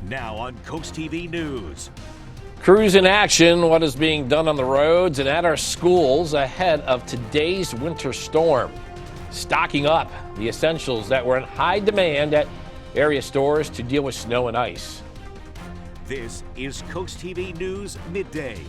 Now on Coast TV News. Crews in action, what is being done on the roads and at our schools ahead of today's winter storm. Stocking up the essentials that were in high demand at area stores to deal with snow and ice. This is Coast TV News Midday.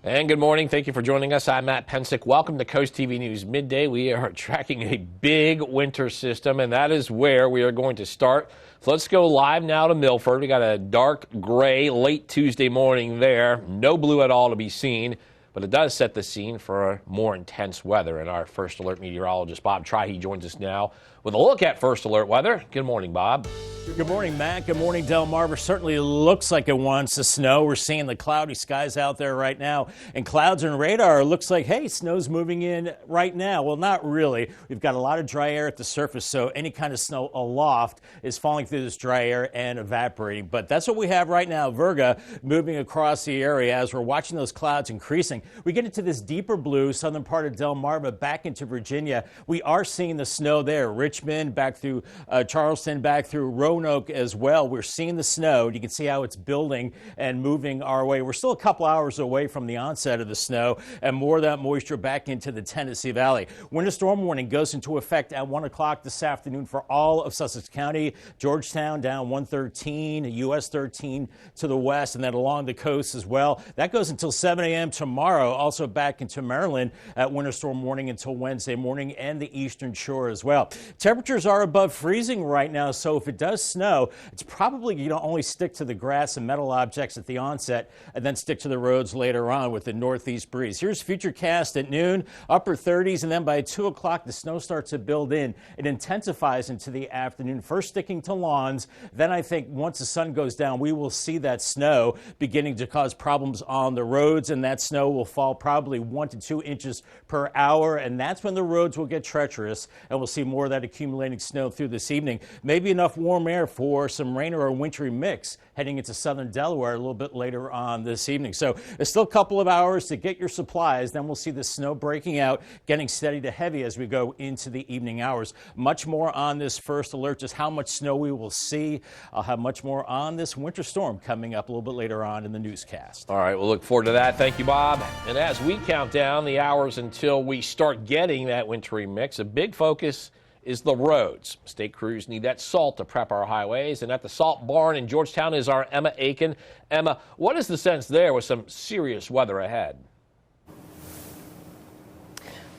And good morning. Thank you for joining us. I'm Matt Pensick. Welcome to Coast TV News Midday. We are tracking a big winter system, and that is where we are going to start. So let's go live now to Milford. We got a dark gray late Tuesday morning there. No blue at all to be seen, but it does set the scene for more intense weather. And our first alert meteorologist, Bob Trihey, joins us now with a look at first alert weather. Good morning, Bob. Good morning, Matt. Good morning, Delmarva. Certainly looks like it wants to snow. We're seeing the cloudy skies out there right now. And clouds and radar, it looks like, hey, snow's moving in right now. Well, not really. We've got a lot of dry air at the surface, so any kind of snow aloft is falling through this dry air and evaporating. But that's what we have right now. Virga moving across the area as we're watching those clouds increasing. We get into this deeper blue, southern part of Delmarva, back into Virginia. We are seeing the snow there. Richmond, back through Charleston, back through Roanoke as well. We're seeing the snow. You can see how it's building and moving our way. We're still a couple hours away from the onset of the snow and more of that moisture back into the Tennessee Valley. Winter storm warning goes into effect at 1 o'clock this afternoon for all of Sussex County. Georgetown down 113, US 13 to the west, and then along the coast as well. That goes until 7 a.m. tomorrow. Also back into Maryland at winter storm warning until Wednesday morning and the eastern shore as well. Temperatures are above freezing right now, so if it does snow, it's probably only stick to the grass and metal objects at the onset and then stick to the roads later on with the northeast breeze. Here's Futurecast at noon, upper 30s, and then by 2 o'clock the snow starts to build in. It intensifies into the afternoon, first sticking to lawns. Then I think once the sun goes down, we will see that snow beginning to cause problems on the roads, and that snow will fall probably 1 to 2 inches per hour, and that's when the roads will get treacherous, and we'll see more of that accumulating snow through this evening. Maybe enough warm air for some rain or a wintry mix heading into southern Delaware a little bit later on this evening. So there's still a couple of hours to get your supplies. Then we'll see the snow breaking out, getting steady to heavy as we go into the evening hours. Much more on this first alert, just how much snow we will see. I'll have much more on this winter storm coming up a little bit later on in the newscast. All right, we'll look forward to that. Thank you, Bob. And as we count down the hours until we start getting that wintry mix, a big focus is the roads. State crews need that salt to prep our highways. And at the salt barn in Georgetown is our Emma Aiken. Emma, what is the sense there with some serious weather ahead?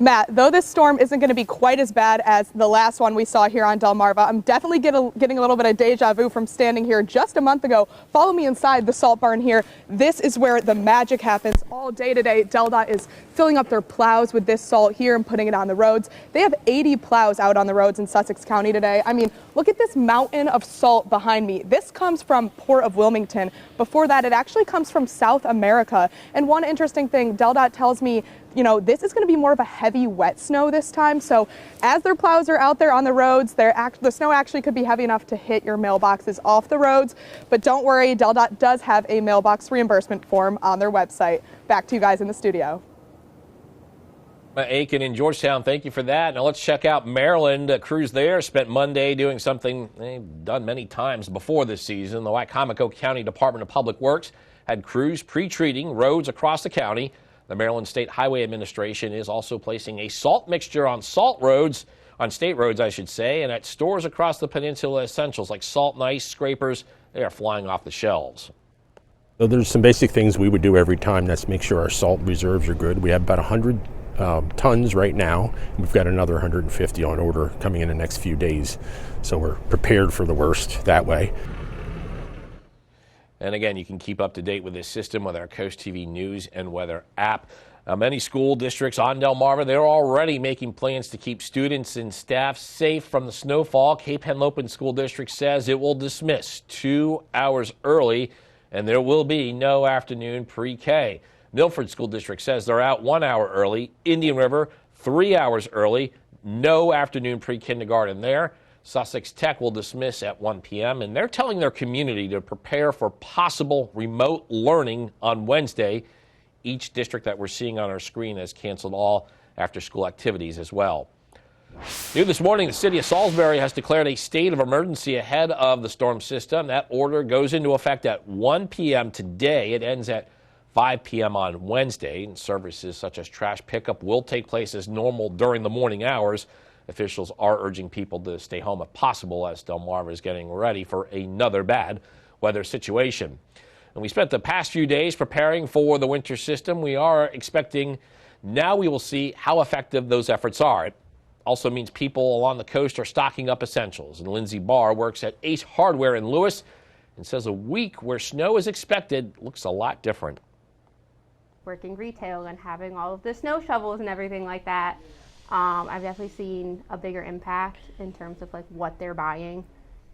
Matt, though this storm isn't going to be quite as bad as the last one we saw here on Delmarva, I'm definitely getting a little bit of deja vu from standing here just a month ago. Follow me inside the salt barn here. This is where the magic happens all day today. DelDOT is filling up their plows with this salt here and putting it on the roads. They have 80 plows out on the roads in Sussex County today. I mean, look at this mountain of salt behind me. This comes from Port of Wilmington. Before that, it actually comes from South America. And one interesting thing, DelDOT tells me, this is going to be more of a heavy wet snow this time. So as their plows are out there on the roads, the snow actually could be heavy enough to hit your mailboxes off the roads. But don't worry, DelDOT does have a mailbox reimbursement form on their website. Back to you guys in the studio. Aiken in Georgetown, thank you for that. Now let's check out Maryland. Crews there spent Monday doing something they've done many times before this season. The Wicomico County Department of Public Works had crews pre-treating roads across the county. The Maryland State Highway Administration is also placing a salt mixture on state roads, I should say, and at stores across the peninsula. Essentials like salt and ice scrapers, they are flying off the shelves. So there's some basic things we would do every time. That's make sure our salt reserves are good. We have about 100 tons right now. We've got another 150 on order coming in the next few days. So we're prepared for the worst that way. And again, you can keep up to date with this system with our Coast TV News and Weather app. Many school districts on Delmarva, they're already making plans to keep students and staff safe from the snowfall. Cape Henlopen School District says it will dismiss 2 hours early, and there will be no afternoon pre-K. Milford School District says they're out 1 hour early. Indian River, 3 hours early. No afternoon pre-kindergarten there. Sussex Tech will dismiss at 1 p.m., and they're telling their community to prepare for possible remote learning on Wednesday. Each district that we're seeing on our screen has canceled all after-school activities as well. New this morning, the city of Salisbury has declared a state of emergency ahead of the storm system. That order goes into effect at 1 p.m. today. It ends at 5 p.m. on Wednesday. And services such as trash pickup will take place as normal during the morning hours. Officials are urging people to stay home if possible as Delmarva is getting ready for another bad weather situation. And we spent the past few days preparing for the winter system. We are expecting now we will see how effective those efforts are. It also means people along the coast are stocking up essentials. And Lindsay Barr works at Ace Hardware in Lewis and says a week where snow is expected looks a lot different. Working retail and having all of the snow shovels and everything like that, I've definitely seen a bigger impact in terms of like what they're buying.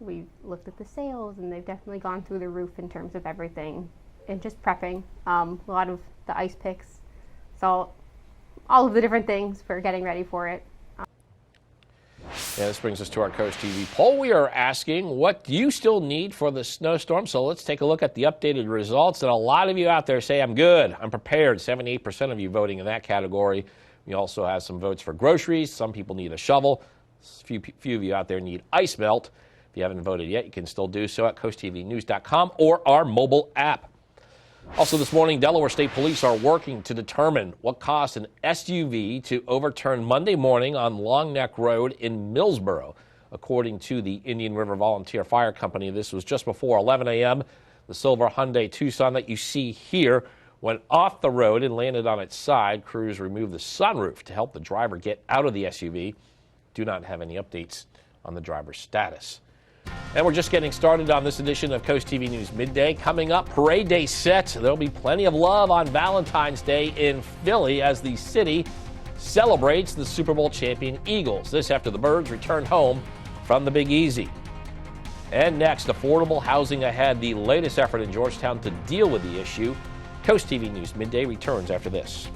We've looked at the sales and they've definitely gone through the roof in terms of everything and just prepping. A lot of the ice picks, salt, all of the different things for getting ready for it. Yeah, this brings us to our Coast TV poll. We are asking, what do you still need for the snowstorm? So let's take a look at the updated results. And a lot of you out there say, I'm good, I'm prepared. 78% of you voting in that category. We also have some votes for groceries. Some people need a shovel. Few of you out there need ice melt. If you haven't voted yet, you can still do so at coasttvnews.com or our mobile app. Also this morning, Delaware State Police are working to determine what caused an SUV to overturn Monday morning on Long Neck Road in Millsboro. According to the Indian River Volunteer Fire Company, this was just before 11 a.m. The silver Hyundai Tucson that you see here went off the road and landed on its side. Crews removed the sunroof to help the driver get out of the SUV. Do not have any updates on the driver's status. And we're just getting started on this edition of Coast TV News Midday. Coming up, Parade Day set. There'll be plenty of love on Valentine's Day in Philly as the city celebrates the Super Bowl champion Eagles. This after the Birds return home from the Big Easy. And next, affordable housing ahead, the latest effort in Georgetown to deal with the issue. Coast TV News Midday returns after this.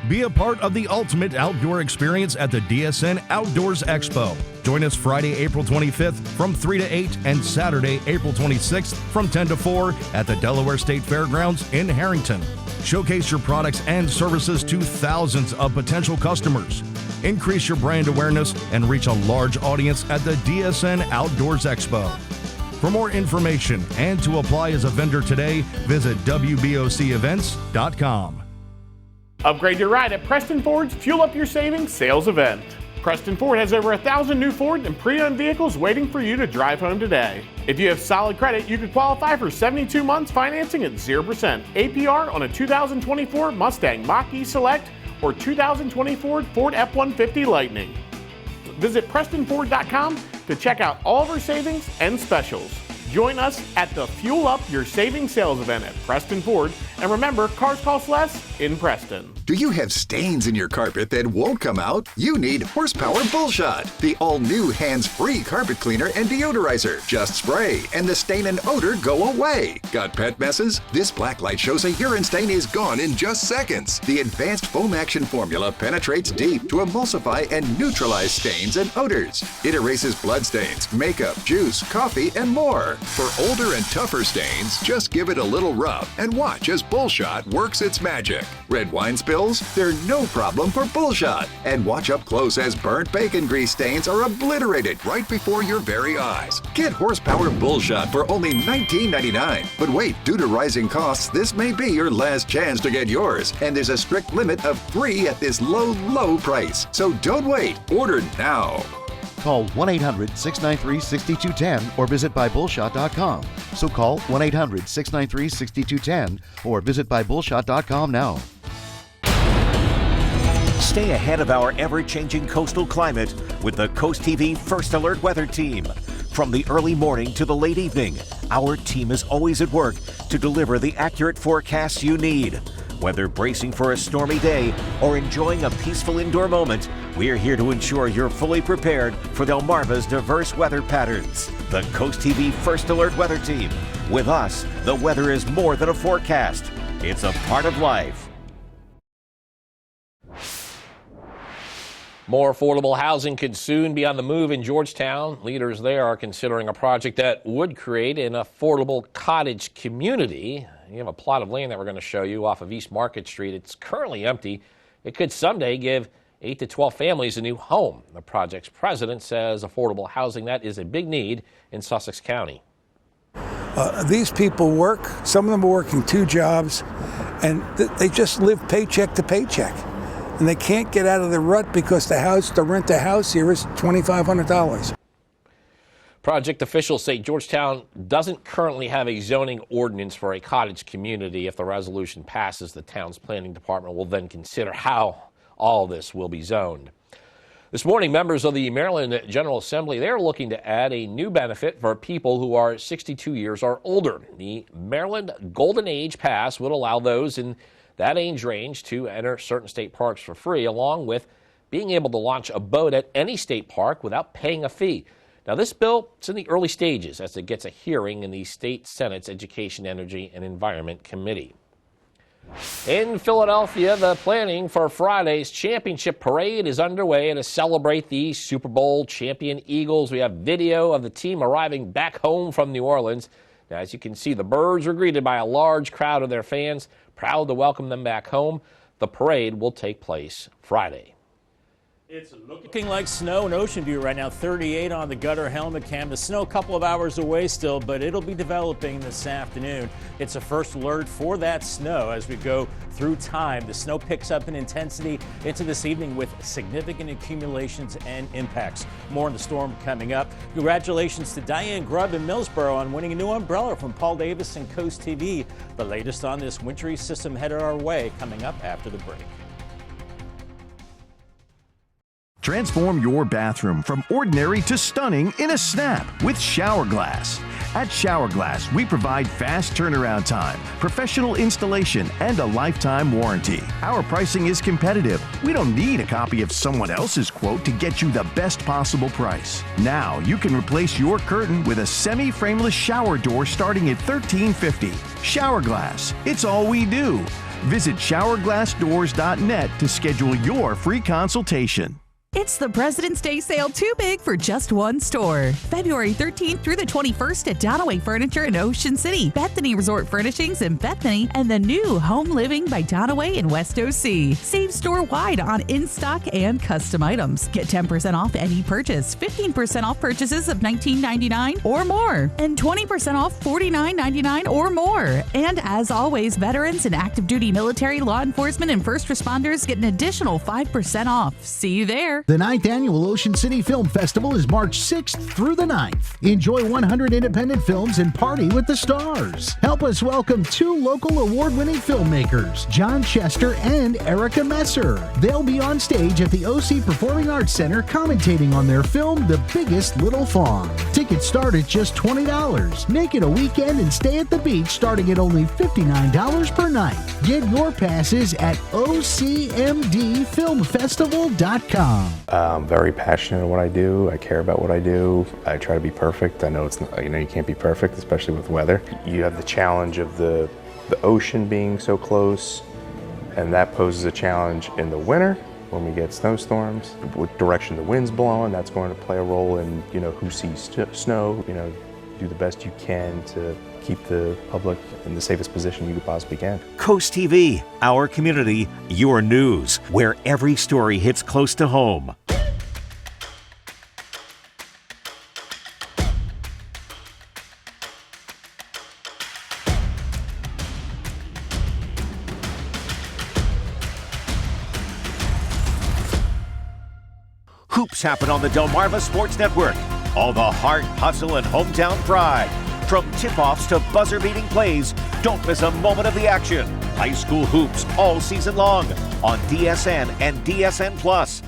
Be a part of the ultimate outdoor experience at the DSN Outdoors Expo. Join us Friday, April 25th from 3 to 8 and Saturday, April 26th from 10 to 4 at the Delaware State Fairgrounds in Harrington. Showcase your products and services to thousands of potential customers. Increase your brand awareness and reach a large audience at the DSN Outdoors Expo. For more information and to apply as a vendor today, visit WBOCEvents.com. Upgrade your ride at Preston Ford's Fuel Up Your Savings sales event. Preston Ford has over 1,000 new Ford and pre-owned vehicles waiting for you to drive home today. If you have solid credit, you could qualify for 72 months financing at 0% APR on a 2024 Mustang Mach-E Select or 2024 Ford F-150 Lightning. Visit PrestonFord.com to check out all of our savings and specials. Join us at the Fuel Up Your Savings sales event at Preston Ford. And remember, cars cost less in Preston. Do you have stains in your carpet that won't come out? You need Horsepower Bullshot, the all-new hands-free carpet cleaner and deodorizer. Just spray, and the stain and odor go away. Got pet messes? This black light shows a urine stain is gone in just seconds. The advanced foam action formula penetrates deep to emulsify and neutralize stains and odors. It erases blood stains, makeup, juice, coffee, and more. For older and tougher stains, just give it a little rub and watch as Bullshot works its magic. Red wine spills? They're no problem for Bullshot. And watch up close as burnt bacon grease stains are obliterated right before your very eyes. Get Horsepower Bullshot for only $19.99. But wait, due to rising costs, this may be your last chance to get yours. And there's a strict limit of 3 at this low, low price. So don't wait. Order now. Call 1-800-693-6210 or visit buybullshot.com. So call 1-800-693-6210 or visit buybullshot.com now. Stay ahead of our ever-changing coastal climate with the Coast TV First Alert Weather Team. From the early morning to the late evening, our team is always at work to deliver the accurate forecasts you need. Whether bracing for a stormy day or enjoying a peaceful indoor moment, we're here to ensure you're fully prepared for Delmarva's diverse weather patterns. The Coast TV First Alert Weather Team. With us, the weather is more than a forecast. It's a part of life. More affordable housing could soon be on the move in Georgetown. Leaders there are considering a project that would create an affordable cottage community. You have a plot of land that we're going to show you off of East Market Street. It's currently empty. It could someday give 8 to 12 families a new home. The project's president says affordable housing, that is a big need in Sussex County. These people work, some of them are working 2 jobs, and they just live paycheck to paycheck. And they can't get out of the rut because to rent a house here is $2,500. Project officials say Georgetown doesn't currently have a zoning ordinance for a cottage community. If the resolution passes, the town's planning department will then consider how all this will be zoned. This morning, members of the Maryland General Assembly, they're looking to add a new benefit for people who are 62 years or older. The Maryland Golden Age Pass would allow those in that age range to enter certain state parks for free, along with being able to launch a boat at any state park without paying a fee. Now, this bill is in the early stages as it gets a hearing in the state Senate's Education, Energy, and Environment Committee. In Philadelphia, the planning for Friday's championship parade is underway to celebrate the Super Bowl champion Eagles. We have video of the team arriving back home from New Orleans. Now, as you can see, the Birds were greeted by a large crowd of their fans, proud to welcome them back home. The parade will take place Friday. It's looking like snow in Ocean View right now, 38 on the gutter helmet cam. The snow a couple of hours away still, but it'll be developing this afternoon. It's a first alert for that snow as we go through time. The snow picks up in intensity into this evening with significant accumulations and impacts. More on the storm coming up. Congratulations to Diane Grubb in Millsboro on winning a new umbrella from Paul Davis and Coast TV. The latest on this wintry system headed our way coming up after the break. Transform your bathroom from ordinary to stunning in a snap with Shower Glass. At Shower Glass, we provide fast turnaround time, professional installation, and a lifetime warranty. Our pricing is competitive. We don't need a copy of someone else's quote to get you the best possible price. Now you can replace your curtain with a semi-frameless shower door starting at $13.50. Shower Glass, it's all we do. Visit showerglassdoors.net to schedule your free consultation. It's the President's Day sale too big for just one store. February 13th through the 21st at Donaway Furniture in Ocean City, Bethany Resort Furnishings in Bethany, and the new Home Living by Donaway in West OC. Save store-wide on in-stock and custom items. Get 10% off any purchase, 15% off purchases of $19.99 or more, and 20% off $49.99 or more. And as always, veterans and active duty military, law enforcement, and first responders get an additional 5% off. See you there. The 9th Annual Ocean City Film Festival is March 6th through the 9th. Enjoy 100 independent films and party with the stars. Help us welcome 2 local award-winning filmmakers, John Chester and Erica Messer. They'll be on stage at the OC Performing Arts Center commentating on their film, The Biggest Little Fawn. Tickets start at just $20. Make it a weekend and stay at the beach starting at only $59 per night. Get your passes at OCMDFilmFestival.com. I'm very passionate in what I do. I care about what I do. I try to be perfect. I know it's not, you can't be perfect, especially with weather. You have the challenge of the ocean being so close, and that poses a challenge in the winter when we get snowstorms. What direction the wind's blowing, that's going to play a role in who sees snow. Do the best you can to keep the public in the safest position you possibly can. Coast TV, our community, your news, where every story hits close to home. Hoops happen on the Delmarva Sports Network. All the heart, hustle, and hometown pride. From tip-offs to buzzer-beating plays, don't miss a moment of the action. High school hoops all season long on DSN and DSN Plus.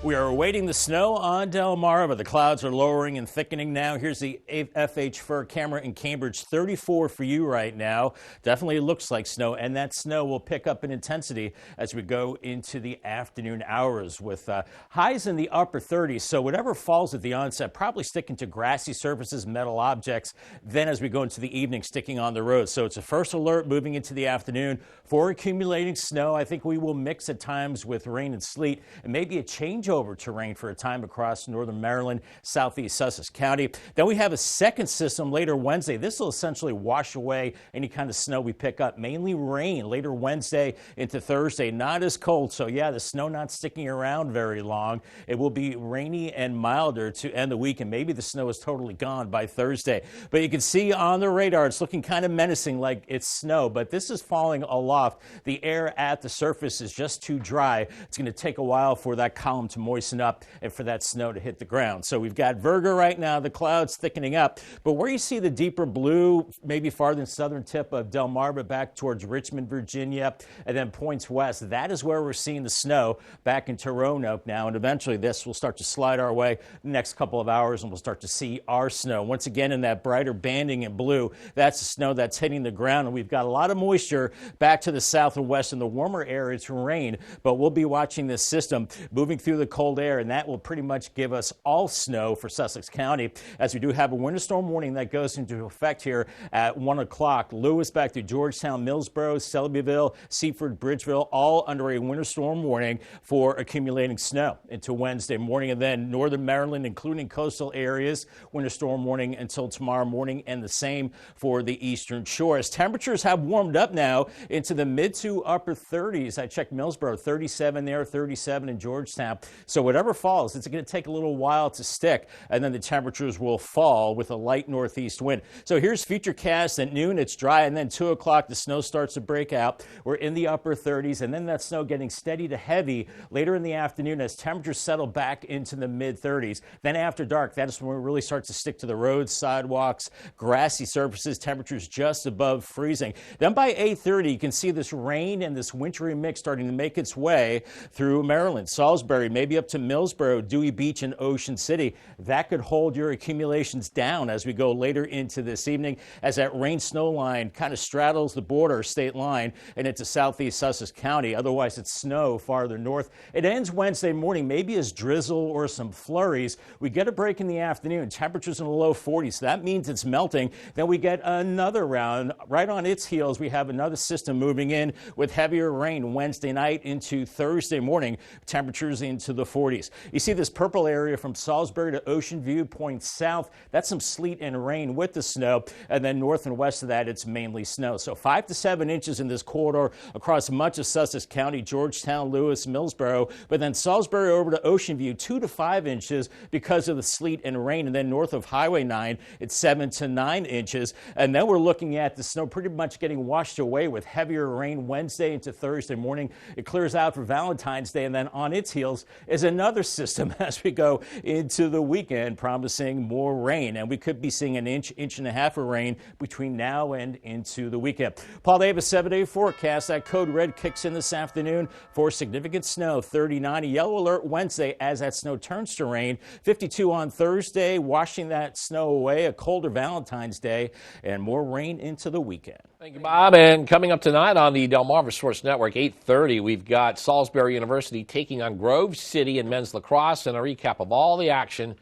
We are awaiting the snow on Delmarva. The clouds are lowering and thickening now. Here's the FH4 camera in Cambridge, 34 for you right now. Definitely looks like snow, and that snow will pick up in intensity as we go into the afternoon hours with highs in the upper 30s. So whatever falls at the onset, probably sticking to grassy surfaces, metal objects. Then as we go into the evening, sticking on the road. So it's a first alert moving into the afternoon for accumulating snow. I think we will mix at times with rain and sleet and maybe a changeover over to rain for a time across northern Maryland, southeast Sussex County. Then we have a second system later Wednesday. This will essentially wash away any kind of snow we pick up. Mainly rain later Wednesday into Thursday. Not as cold, so yeah, the snow not sticking around very long. It will be rainy and milder to end the week, and maybe the snow is totally gone by Thursday. But you can see on the radar, it's looking kind of menacing like it's snow, but this is falling aloft. The air at the surface is just too dry. It's going to take a while for that column to moisten up and for that snow to hit the ground. So we've got Virgo right now, the clouds thickening up, but where you see the deeper blue, maybe farther southern tip of Delmarva back towards Richmond, Virginia, and then points west, that is where we're seeing the snow back into Roanoke now, and eventually this will start to slide our way the next couple of hours, and we'll start to see our snow. Once again, in that brighter banding in blue, that's the snow that's hitting the ground, and we've got a lot of moisture back to the south and west in the warmer areas to rain, but we'll be watching this system moving through the cold air, and that will pretty much give us all snow for Sussex County, as we do have a winter storm warning that goes into effect here at 1 o'clock. Lewis back to Georgetown, Millsboro, Selbyville, Seaford, Bridgeville, all under a winter storm warning for accumulating snow into Wednesday morning. And then northern Maryland, including coastal areas, winter storm warning until tomorrow morning, and the same for the eastern shore. As temperatures have warmed up now into the mid to upper 30s. I checked Millsboro, 37 there, 37 in Georgetown. So whatever falls, it's going to take a little while to stick, and then the temperatures will fall with a light northeast wind. So here's Futurecast at noon. It's dry, and then 2 o'clock, the snow starts to break out. We're in the upper 30s, and then that snow getting steady to heavy later in the afternoon as temperatures settle back into the mid 30s. Then after dark, that is when we really start to stick to the roads, sidewalks, grassy surfaces, temperatures just above freezing. Then by 8:30, you can see this rain and this wintry mix starting to make its way through Maryland, Salisbury, maybe up to Millsboro, Dewey Beach, and Ocean City. That could hold your accumulations down as we go later into this evening, as that rain-snow line kind of straddles the border state line and into southeast Sussex County. Otherwise, it's snow farther north. It ends Wednesday morning, maybe as drizzle or some flurries. We get a break in the afternoon, temperatures in the low 40s. So that means it's melting. Then we get another round. Right on its heels, we have another system moving in with heavier rain Wednesday night into Thursday morning, temperatures into the 40s. You see this purple area from Salisbury to Ocean View, points south. That's some sleet and rain with the snow. And then north and west of that, it's mainly snow. So 5 to 7 inches in this corridor across much of Sussex County, Georgetown, Lewis, Millsboro. But then Salisbury over to Ocean View, 2 to 5 inches because of the sleet and rain. And then north of Highway 9, it's 7 to 9 inches. And then we're looking at the snow pretty much getting washed away with heavier rain Wednesday into Thursday morning. It clears out for Valentine's Day, and then on its heels is another system as we go into the weekend, promising more rain. And we could be seeing an inch and a half of rain between now and into the weekend. Paul Davis, 7-day forecast. That code red kicks in this afternoon for significant snow. 39, a yellow alert Wednesday as that snow turns to rain. 52 on Thursday, washing that snow away. A colder Valentine's Day and more rain into the weekend. Thank you, Bob. And coming up tonight on the Delmarva Sports Network, 8:30, we've got Salisbury University taking on Grove City in men's lacrosse, and a recap of all the action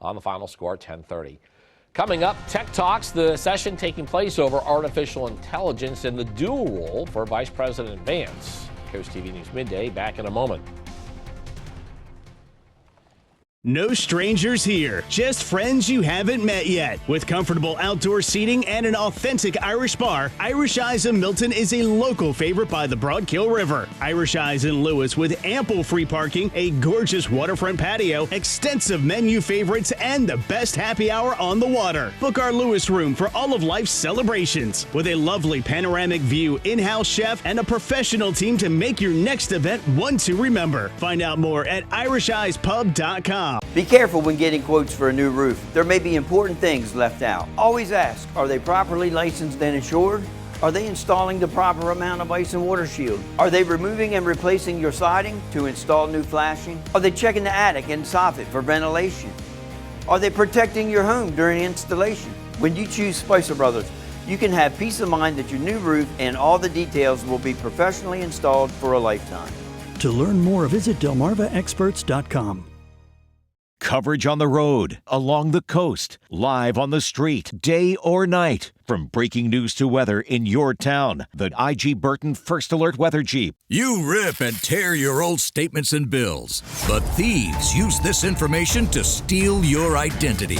on the final score at 10:30. Coming up, Tech Talks, the session taking place over artificial intelligence and the dual role for Vice President Vance. CoastTV News Midday, back in a moment. No strangers here, just friends you haven't met yet. With comfortable outdoor seating and an authentic Irish bar, Irish Eyes in Milton is a local favorite by the Broadkill River. Irish Eyes in Lewis with ample free parking, a gorgeous waterfront patio, extensive menu favorites, and the best happy hour on the water. Book our Lewis room for all of life's celebrations. With a lovely panoramic view, in-house chef, and a professional team to make your next event one to remember. Find out more at irisheyespub.com. Be careful when getting quotes for a new roof. There may be important things left out. Always ask, are they properly licensed and insured? Are they installing the proper amount of ice and water shield? Are they removing and replacing your siding to install new flashing? Are they checking the attic and soffit for ventilation? Are they protecting your home during installation? When you choose Spicer Brothers, you can have peace of mind that your new roof and all the details will be professionally installed for a lifetime. To learn more, visit delmarvaexperts.com. Coverage on the road, along the coast, live on the street, day or night. From breaking news to weather in your town, the IG Burton First Alert Weather Jeep. You rip and tear your old statements and bills, but thieves use this information to steal your identity.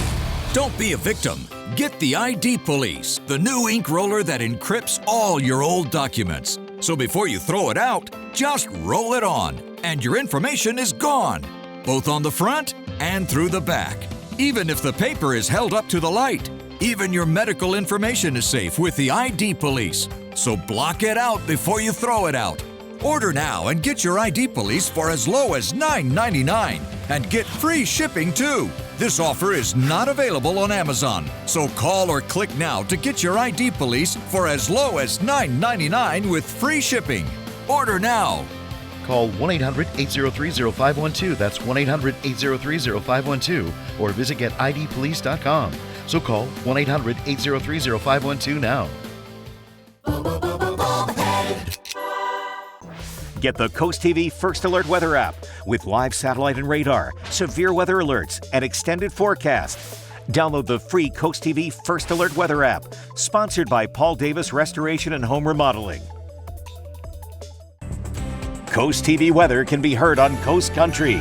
Don't be a victim. Get the ID Police, the new ink roller that encrypts all your old documents. So before you throw it out, just roll it on, and your information is gone, both on the front and through the back, even if the paper is held up to the light. Even your medical information is safe with the ID Police. So block it out before you throw it out. Order now and get your ID Police for as low as $9.99 and get free shipping too. This offer is not available on Amazon. So call or click now to get your ID Police for as low as $9.99 with free shipping. Order now. Call 1-800-803-0512. That's 1-800-803-0512. Or visit getidpolice.com. So call 1-800-803-0512 now. Get the Coast TV First Alert Weather app with live satellite and radar, severe weather alerts, and extended forecast. Download the free Coast TV First Alert Weather app, sponsored by Paul Davis Restoration and Home Remodeling. Coast TV weather can be heard on Coast Country.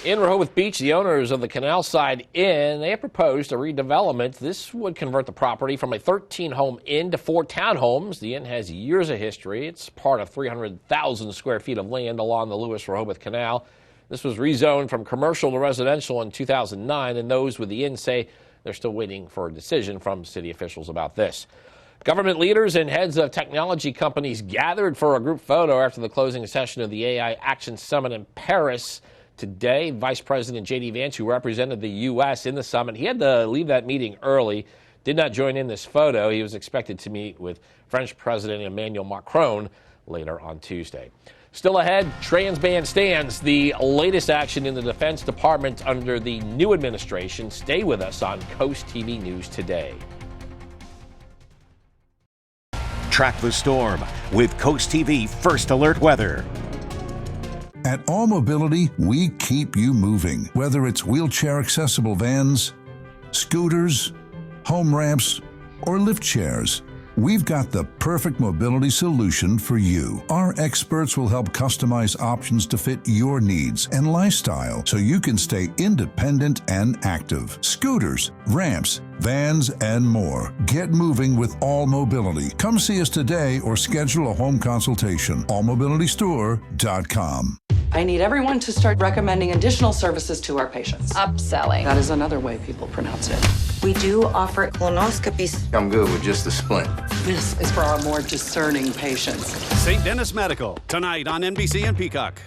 In Rehoboth Beach, the owners of the Canalside Inn, they have proposed a redevelopment. This would convert the property from a 13-home inn to 4 townhomes. The inn has years of history. It's part of 300,000 square feet of land along the Lewis-Rehoboth Canal. This was rezoned from commercial to residential in 2009, and those with the inn say they're still waiting for a decision from city officials about this. Government leaders and heads of technology companies gathered for a group photo after the closing session of the AI Action Summit in Paris. Today, Vice President J.D. Vance, who represented the U.S. in the summit, he had to leave that meeting early, did not join in this photo. He was expected to meet with French President Emmanuel Macron later on Tuesday. Still ahead, trans ban stands, the latest action in the Defense Department under the new administration. Stay with us on Coast TV News Today. Track the storm with Coast TV First Alert Weather. At All Mobility, we keep you moving. Whether it's wheelchair-accessible vans, scooters, home ramps, or lift chairs, we've got the perfect mobility solution for you. Our experts will help customize options to fit your needs and lifestyle so you can stay independent and active. Scooters, ramps, vans, and more. Get moving with All Mobility. Come see us today or schedule a home consultation. allmobilitystore.com. I need everyone to start recommending additional services to our patients. Upselling. That is another way people pronounce it. We do offer colonoscopies. I'm good with just a splint. This is for our more discerning patients. St. Dennis Medical, tonight on NBC and Peacock.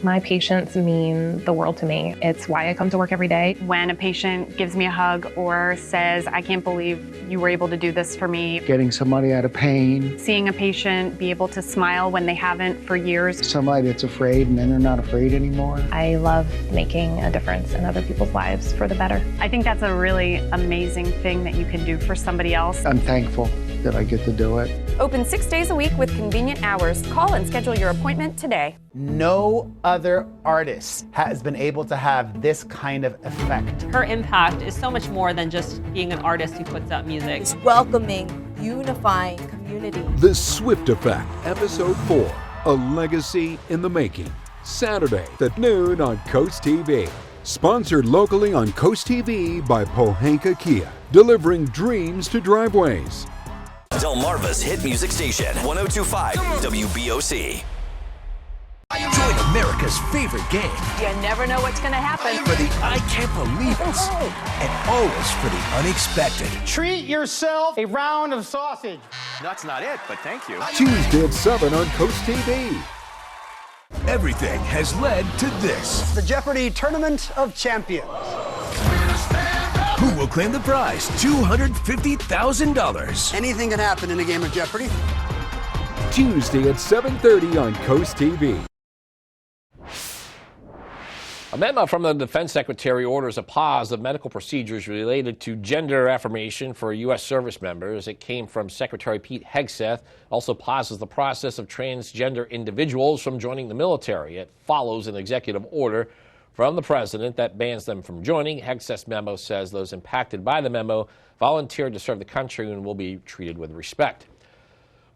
My patients mean the world to me. It's why I come to work every day. When a patient gives me a hug or says, I can't believe you were able to do this for me. Getting somebody out of pain. Seeing a patient be able to smile when they haven't for years. Somebody that's afraid and then they're not afraid anymore. I love making a difference in other people's lives for the better. I think that's a really amazing thing that you can do for somebody else. I'm thankful that I get to do it. Open 6 days a week with convenient hours. Call and schedule your appointment today. No other artist has been able to have this kind of effect. Her impact is so much more than just being an artist who puts out music. It's welcoming, unifying community. The Swift Effect, Episode 4, A Legacy in the Making. Saturday at noon on Coast TV. Sponsored locally on Coast TV by Pohanka Kia, delivering dreams to driveways. Delmarva's hit music station, 102.5 WBOC. Join America's favorite game. You never know what's going to happen. For the I can't believe it. And always for the unexpected. Treat yourself a round of sausage. That's not it, but thank you. Tuesday at 7 on Coast TV. Everything has led to this. The Jeopardy Tournament of Champions. Who will claim the prize? $250,000. Anything can happen in a game of Jeopardy. Tuesday at 7:30 on Coast TV. A memo from the Defense Secretary orders a pause of medical procedures related to gender affirmation for U.S. service members. It came from Secretary Pete Hegseth. Also pauses the process of transgender individuals from joining the military. It follows an executive order from the president that bans them from joining. Hegseth's memo says those impacted by the memo volunteered to serve the country and will be treated with respect.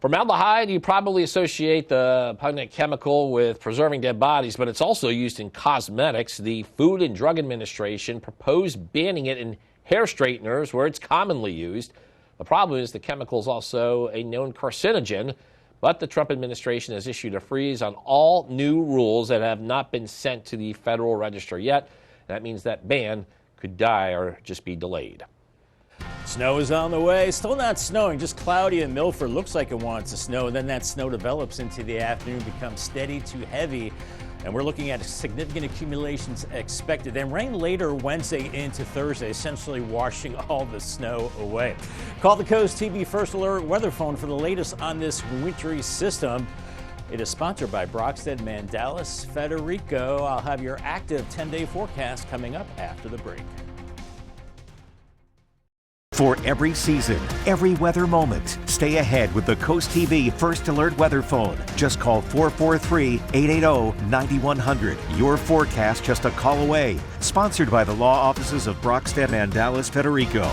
Formaldehyde, you probably associate the pungent chemical with preserving dead bodies, but it's also used in cosmetics. The Food and Drug Administration proposed banning it in hair straighteners where it's commonly used. The problem is the chemical is also a known carcinogen, but the Trump administration has issued a freeze on all new rules that have not been sent to the Federal Register yet. That means that ban could die or just be delayed. Snow is on the way. Still not snowing, just cloudy in Milford. Looks like it wants to snow. Then that snow develops into the afternoon, becomes steady to heavy. And we're looking at significant accumulations expected. Then rain later Wednesday into Thursday, essentially washing all the snow away. Call the CoastTV First Alert weather phone for the latest on this wintry system. It is sponsored by Brockstead, Mandalis, Federico. I'll have your active 10-day forecast coming up after the break. For every season, every weather moment, stay ahead with the CoastTV First Alert weather phone. Just call 443-880-9100. Your forecast just a call away. Sponsored by the law offices of Brockstead, Mandalis, Federico.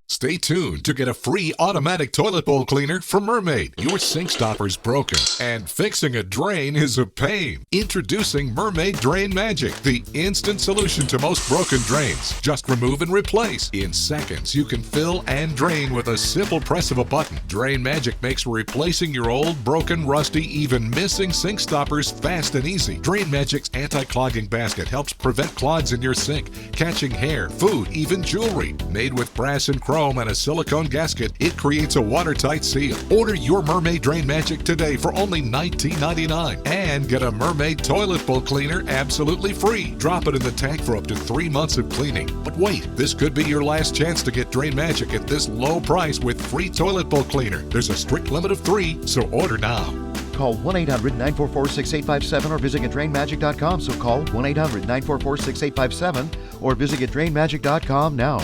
Stay tuned to get a free automatic toilet bowl cleaner from Mermaid. Your sink stopper's broken, and fixing a drain is a pain. Introducing Mermaid Drain Magic, the instant solution to most broken drains. Just remove and replace. In seconds, you can fill and drain with a simple press of a button. Drain Magic makes replacing your old, broken, rusty, even missing sink stoppers fast and easy. Drain Magic's anti-clogging basket helps prevent clogs in your sink, catching hair, food, even jewelry. Made with brass and chrome and a silicone gasket, it creates a watertight seal. Order your Mermaid Drain Magic today for only $19.99 and get a Mermaid toilet bowl cleaner absolutely free. Drop it in the tank for up to 3 months of cleaning. But wait, this could be your last chance to get Drain Magic at this low price with free toilet bowl cleaner. There's a strict limit of 3, so order now. Call 1-800-944-6857 or visit GetDrainMagic.com. So call 1-800-944-6857 or visit GetDrainMagic.com now.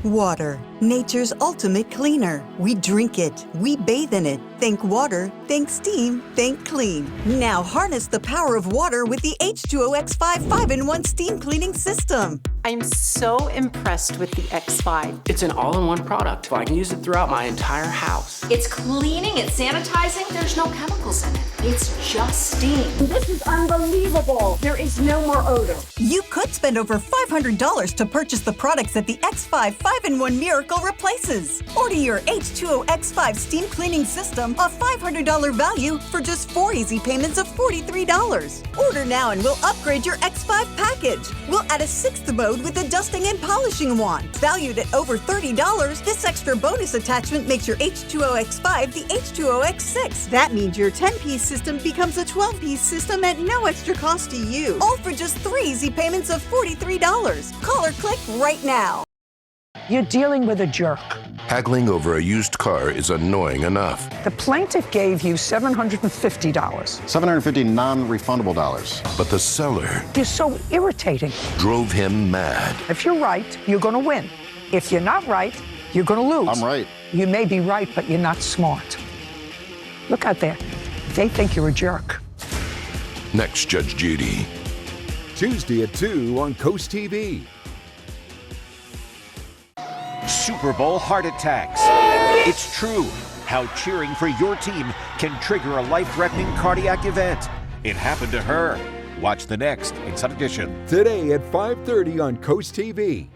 Water, nature's ultimate cleaner. We drink it, we bathe in it. Think water, think steam, think clean. Now harness the power of water with the H2O X5 5-in-1 steam cleaning system. I'm so impressed with the X5. It's an all-in-one product. I can use it throughout my entire house. It's cleaning, it's sanitizing, there's no chemicals in it. It's just steam. This is unbelievable. There is no more odor. You could spend over $500 to purchase the products that the X5 5-in-1 Miracle replaces. Order your H2O X5 steam cleaning system, a $500 value, for just 4 easy payments of $43. Order now and we'll upgrade your X5 package. We'll add a 6th mode with a dusting and polishing wand. Valued at over $30, this extra bonus attachment makes your H2O X5 the H2O X6. That means your 10-piece system becomes a 12-piece system at no extra cost to you. All for just 3 easy payments of $43. Call or click right now. You're dealing with a jerk. Haggling over a used car is annoying enough. The plaintiff gave you $750. $750 non-refundable dollars. But the seller... You're so irritating. ...drove him mad. If you're right, you're going to win. If you're not right, you're going to lose. I'm right. You may be right, but you're not smart. Look out there. They think you're a jerk. Next, Judge Judy. Tuesday at 2 on CoastTV. Super Bowl heart attacks. It's true how cheering for your team can trigger a life-threatening cardiac event. It happened to her. Watch the next Inside Edition. Today at 5:30 on CoastTV.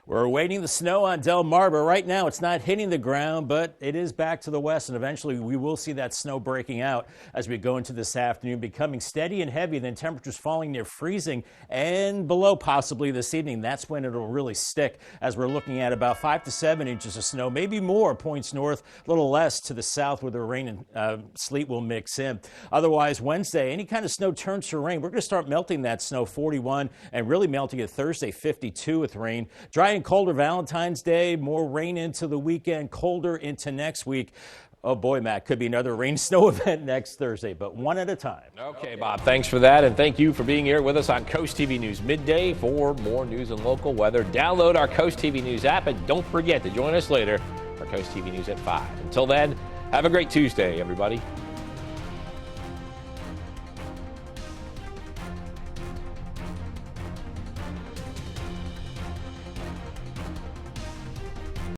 We're awaiting the snow on Delmarva. Right now, it's not hitting the ground, but it is back to the west, and eventually we will see that snow breaking out as we go into this afternoon, becoming steady and heavy, then temperatures falling near freezing and below possibly this evening. That's when it'll really stick, as we're looking at about 5 to 7 inches of snow, maybe more points north, a little less to the south where the rain and sleet will mix in. Otherwise, Wednesday, any kind of snow turns to rain. We're going to start melting that snow, 41, and really melting it Thursday, 52 with rain. Dry and colder Valentine's Day, more rain into the weekend, colder into next week. Oh boy, Matt, could be another rain snow event next Thursday, but one at a time. Okay, Bob, thanks for that, and thank you for being here with us on Coast TV News Midday. For more news and local weather, download our Coast TV News app, and don't forget to join us later for Coast TV News at 5. Until then, have a great Tuesday, everybody.